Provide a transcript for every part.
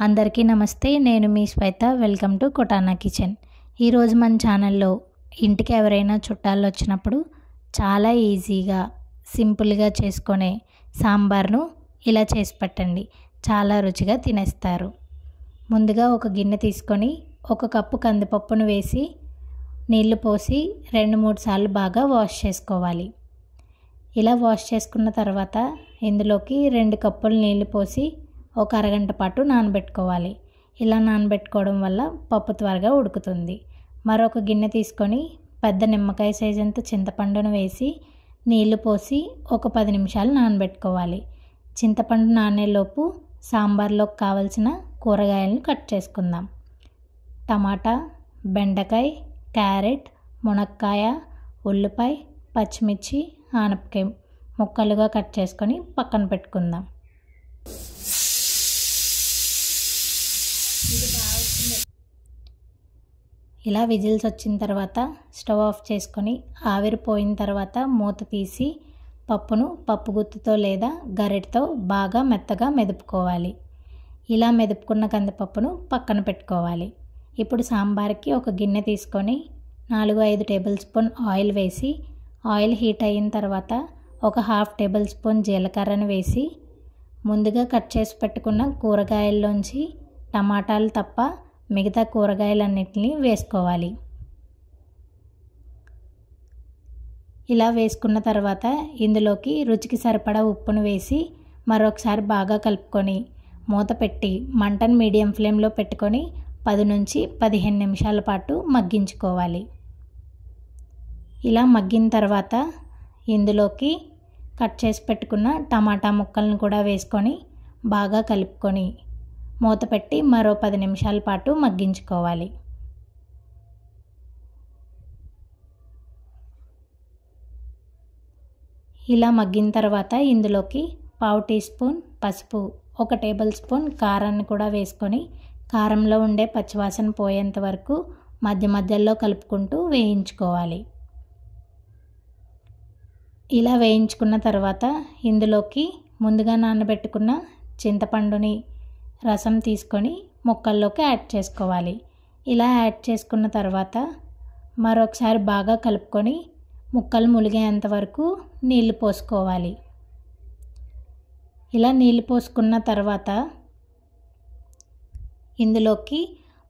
అందరికీ నమస్తే. నేను మీ శ్వేత. వెల్కమ్ టు కొటానా కిచెన్. ఈరోజు మన ఛానల్లో ఇంటికి ఎవరైనా చుట్టాలు వచ్చినప్పుడు చాలా ఈజీగా సింపుల్గా చేసుకునే సాంబార్ను ఇలా చేసి పెట్టండి. చాలా రుచిగా తినేస్తారు. ముందుగా ఒక గిన్నె తీసుకొని 1 కప్పు కందిపప్పును వేసి నీళ్లు పోసి 2-3 సార్లు బాగా వాష్ చేసుకోవాలి. ఇలా వాష్ చేసుకున్న తర్వాత ఇందులోకి 2 కప్పులు నీళ్లు పోసి ఒక అరగంట పాటు నానబెట్టుకోవాలి. ఇలా నానబెట్టుకోవడం వల్ల పప్పు త్వరగా ఉడుకుతుంది. మరొక గిన్నె తీసుకొని పెద్ద నిమ్మకాయ సైజు అంత చింతపండును వేసి నీళ్లు పోసి ఒక 10 నిమిషాలు నానబెట్టుకోవాలి. చింతపండు నానేలోపు సాంబార్లోకి కావలసిన కూరగాయలను కట్ చేసుకుందాం. టమాటా, బెండకాయ, క్యారెట్, మునక్కాయ, ఉల్లిపాయ, పచ్చిమిర్చి, ఆనపకాయ ముక్కలుగా కట్ చేసుకొని పక్కన పెట్టుకుందాం. ఇలా విజిల్స్ వచ్చిన తర్వాత స్టవ్ ఆఫ్ చేసుకొని ఆవిరిపోయిన తర్వాత మూత తీసి పప్పును పప్పు గుత్తితో లేదా గరిటెతో బాగా మెత్తగా మెదుపుకోవాలి. ఇలా మెదుపుకున్న కందిపప్పును పక్కన పెట్టుకోవాలి. ఇప్పుడు సాంబార్కి ఒక గిన్నె తీసుకొని 4-5 టేబుల్ స్పూన్ ఆయిల్ వేసి ఆయిల్ హీట్ అయిన తర్వాత ఒక 1/2 టేబుల్ స్పూన్ జీలకర్రను వేసి ముందుగా కట్ చేసి పెట్టుకున్న కూరగాయల్లోంచి టమాటాలు తప్ప మిగతా కూరగాయలన్నిటిని వేసుకోవాలి. ఇలా వేసుకున్న తర్వాత ఇందులోకి రుచికి సరిపడా ఉప్పును వేసి మరొకసారి బాగా కలుపుకొని మూత పెట్టి మంటను మీడియం ఫ్లేమ్లో పెట్టుకొని 10 నుంచి 15 నిమిషాల పాటు మగ్గించుకోవాలి. ఇలా మగ్గిన తర్వాత ఇందులోకి కట్ చేసి పెట్టుకున్న టమాటా ముక్కలను కూడా వేసుకొని బాగా కలుపుకొని మూత పెట్టి మరో 10 నిమిషాల పాటు మగ్గించుకోవాలి. ఇలా మగ్గిన తర్వాత ఇందులోకి 1/2 టీ స్పూన్ పసుపు, 1 టేబుల్ స్పూన్ కారాన్ని కూడా వేసుకొని కారంలో ఉండే పచ్చివాసన పోయేంత వరకు మధ్య మధ్యలో కలుపుకుంటూ వేయించుకోవాలి. ఇలా వేయించుకున్న తర్వాత ఇందులోకి ముందుగా నానబెట్టుకున్న చింతపండుని రసం తీసుకొని ముక్కల్లోకి యాడ్ చేసుకోవాలి. ఇలా యాడ్ చేసుకున్న తర్వాత మరొకసారి బాగా కలుపుకొని ముక్కలు ములిగేంత వరకు నీళ్లు పోసుకోవాలి. ఇలా నీళ్లు పోసుకున్న తర్వాత ఇందులోకి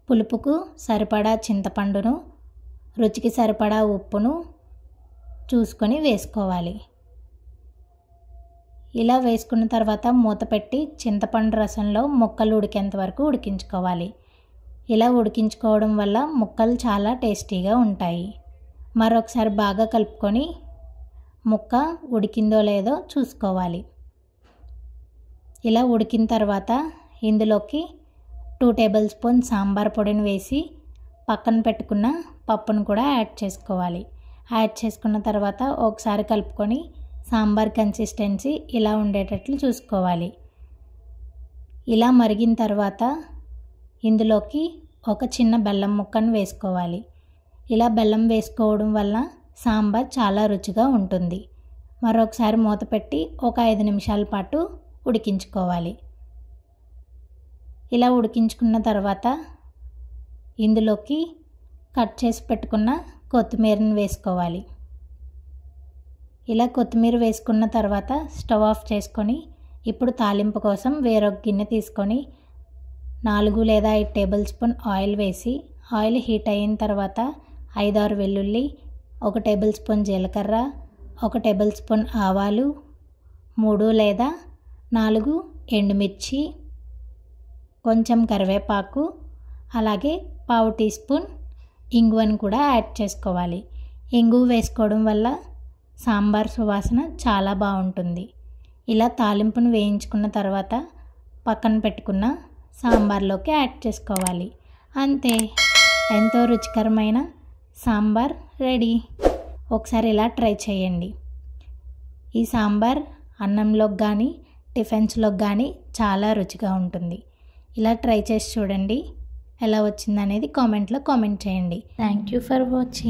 పులుపుకు సరిపడా చింతపండును, రుచికి సరిపడా ఉప్పును చూసుకొని వేసుకోవాలి. ఇలా వేసుకున్న తర్వాత మూత పెట్టి చింతపండు రసంలో ముక్కలు ఉడికేంత వరకు ఉడికించుకోవాలి. ఇలా ఉడికించుకోవడం వల్ల ముక్కలు చాలా టేస్టీగా ఉంటాయి. మరొకసారి బాగా కలుపుకొని ముక్క ఉడికిందో లేదో చూసుకోవాలి. ఇలా ఉడికిన తర్వాత ఇందులోకి 2 టేబుల్ స్పూన్ సాంబార్ పొడిని వేసి పక్కన పెట్టుకున్న పప్పును కూడా యాడ్ చేసుకోవాలి. యాడ్ చేసుకున్న తర్వాత ఒకసారి కలుపుకొని సాంబార్ కన్సిస్టెన్సీ ఇలా ఉండేటట్లు చూసుకోవాలి. ఇలా మరిగిన తర్వాత ఇందులోకి ఒక చిన్న బెల్లం ముక్కను వేసుకోవాలి. ఇలా బెల్లం వేసుకోవడం వల్ల సాంబార్ చాలా రుచిగా ఉంటుంది. మరొకసారి మూత పెట్టి ఒక 5 నిమిషాల పాటు ఉడికించుకోవాలి. ఇలా ఉడికించుకున్న తర్వాత ఇందులోకి కట్ చేసి పెట్టుకున్న కొత్తిమీరను వేసుకోవాలి. ఇలా కొత్తిమీర వేసుకున్న తర్వాత స్టవ్ ఆఫ్ చేసుకొని ఇప్పుడు తాలింపు కోసం వేరొక గిన్నె తీసుకొని 4 లేదా 5 టేబుల్ స్పూన్ ఆయిల్ వేసి ఆయిల్ హీట్ అయిన తర్వాత 5-6 వెల్లుల్లి, 1 టేబుల్ స్పూన్ జీలకర్ర, 1 టేబుల్ స్పూన్ ఆవాలు, 3 లేదా 4 ఎండుమిర్చి, కొంచెం కరివేపాకు, అలాగే 1/2 టీ స్పూన్ ఇంగువను కూడా యాడ్ చేసుకోవాలి. ఇంగువ వేసుకోవడం వల్ల సాంబార్ సువాసన చాలా బాగుంటుంది. ఇలా తాలింపును వేయించుకున్న తర్వాత పక్కన పెట్టుకున్న సాంబార్లోకి యాడ్ చేసుకోవాలి. అంతే, ఎంతో రుచికరమైన సాంబార్ రెడీ. ఒకసారి ఇలా ట్రై చేయండి. ఈ సాంబార్ అన్నంలోకి కానీ టిఫిన్స్లోకి కానీ చాలా రుచిగా ఉంటుంది. ఇలా ట్రై చేసి చూడండి. ఎలా వచ్చిందనేది కామెంట్లో కామెంట్ చేయండి. Thank you for watching.